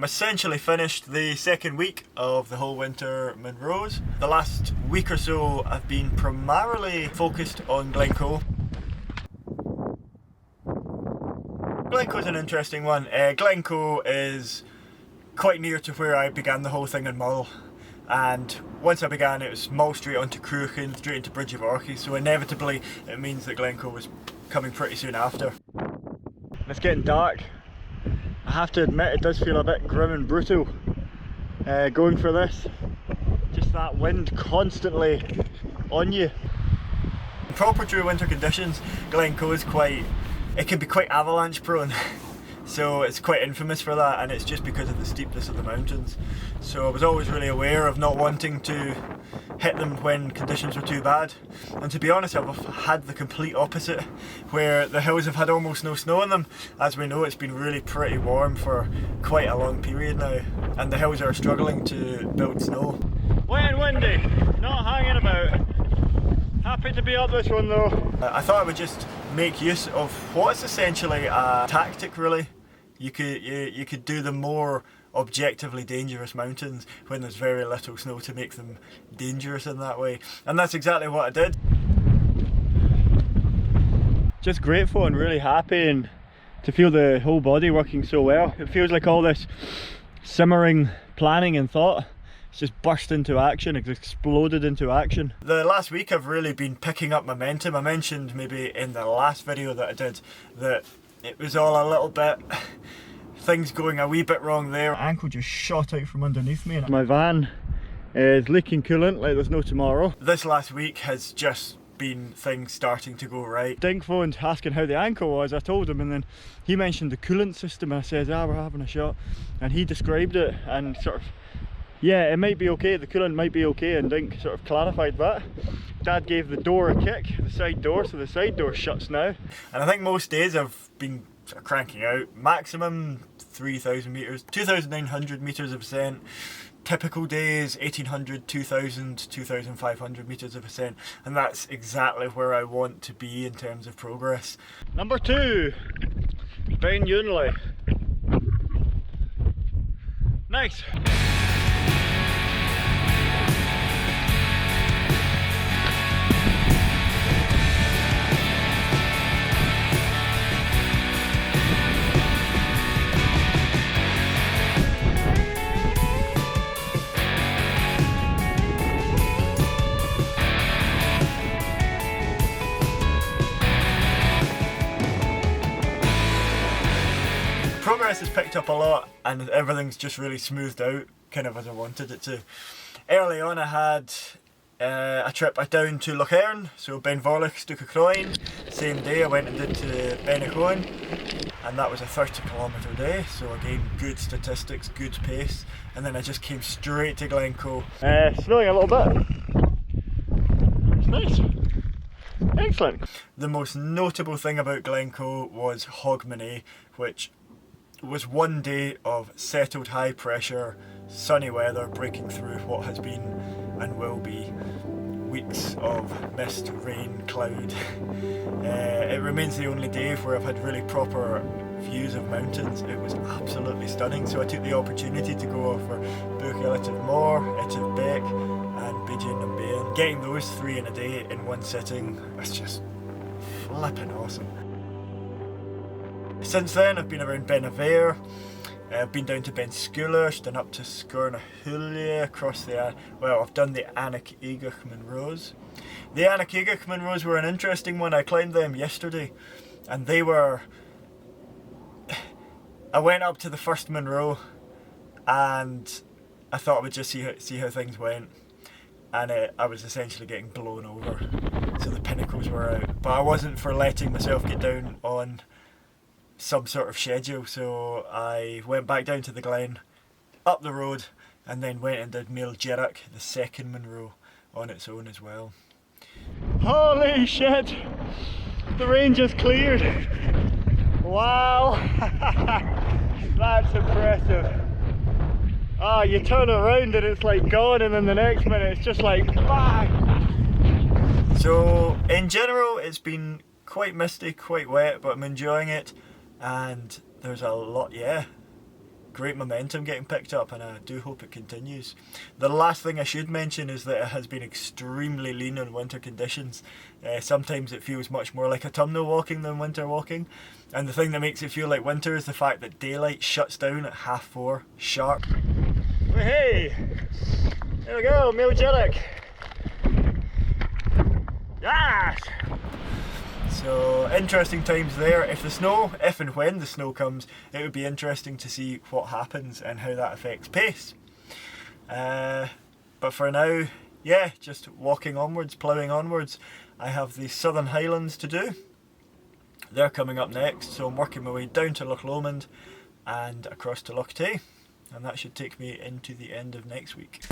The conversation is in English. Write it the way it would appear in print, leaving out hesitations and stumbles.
I'm essentially finished the second week of the whole Winter Munros. The last week or so I've been primarily focused on Glen Coe. Glen Coe's an interesting one. Glen Coe is quite near to where I began the whole thing in Mull, and once I began it was Mull straight onto Cruachan, straight into Bridge of Orchy, so inevitably it means that Glen Coe was coming pretty soon after. It's getting dark. I have to admit it does feel a bit grim and brutal going for this. Just that wind constantly on you. In proper true winter conditions, Glen Coe is it can be quite avalanche prone. So it's quite infamous for that, and it's just because of the steepness of the mountains. So I was always really aware of not wanting to hit them when conditions were too bad. And to be honest, I've had the complete opposite, where the hills have had almost no snow on them. As we know, it's been really pretty warm for quite a long period now, and the hills are struggling to build snow. Wet and windy, not hanging about. Happy to be up this one though. I thought I would just make use of what's essentially a tactic really. You could do the more objectively dangerous mountains when there's very little snow to make them dangerous in that way. And that's exactly what I did. Just grateful and really happy, and to feel the whole body working so well. It feels like all this simmering planning and thought just burst into action, it's exploded into action. The last week I've really been picking up momentum. I mentioned maybe in the last video that I did that it was all a little bit, things going a wee bit wrong there. My ankle just shot out from underneath me and my van is leaking coolant like there's no tomorrow. This last week has just been things starting to go right. Dink phoned asking how the ankle was. I told him, and then he mentioned the coolant system, and I said, we're having a shot, and he described it and sort of, yeah, it might be okay, the coolant might be okay, and Dink sort of clarified that. Dad gave the door a kick, the side door, so the side door shuts now. And I think most days I've been sort of cranking out maximum 3,000 metres, 2,900 metres of ascent. Typical days 1,800, 2,000, 2,500 metres of ascent, and that's exactly where I want to be in terms of progress. Number 2, Ben Unley. Nice. Progress has picked up a lot, and everything's just really smoothed out, kind of as I wanted it to. Early on I had a trip down to Lochern, so Ben Vorlich, Stookacroin. Same day I went and did to Benachoin, and that was a 30-kilometre day, so again good statistics, good pace, and then I just came straight to Glen Coe. Snowing a little bit. It's nice. Excellent. The most notable thing about Glen Coe was Hogmanay, which was one day of settled high pressure, sunny weather breaking through what has been and will be weeks of mist, rain, cloud. It remains the only day where I've had really proper views of mountains. It was absolutely stunning, so I took the opportunity to go over Buch Moor, Etiv Beck and Beijing and Bayan. Getting those 3 in a day in one sitting was just flipping awesome. Since then I've been around Benavere, I've been down to Ben Sculish, then up to Sgurnahulia, across I've done the Anach Munros. The Anach Munros were an interesting one. I climbed them yesterday, and I went up to the first Munro and I thought I would just see how things went, and I was essentially getting blown over, so the pinnacles were out, but I wasn't for letting myself get down on some sort of schedule, so I went back down to the glen, up the road, and then went and did Mael Jirach, the second Munro, on its own as well. Holy shit! The rain just cleared! Wow! That's impressive. You turn around and it's like gone, and then the next minute it's just like bang! So in general it's been quite misty, quite wet, but I'm enjoying it. And there's a lot, great momentum getting picked up, and I do hope it continues. The last thing I should mention is that it has been extremely lean in winter conditions. Sometimes it feels much more like autumnal walking than winter walking, and the thing that makes it feel like winter is the fact that daylight shuts down at 4:30 sharp. Hey! There we go, Milgenic! Yes! So interesting times there. If and when the snow comes, it would be interesting to see what happens and how that affects pace. But for now, yeah, just walking onwards, ploughing onwards. I have the Southern Highlands to do. They're coming up next, so I'm working my way down to Loch Lomond and across to Loch Tay, and that should take me into the end of next week.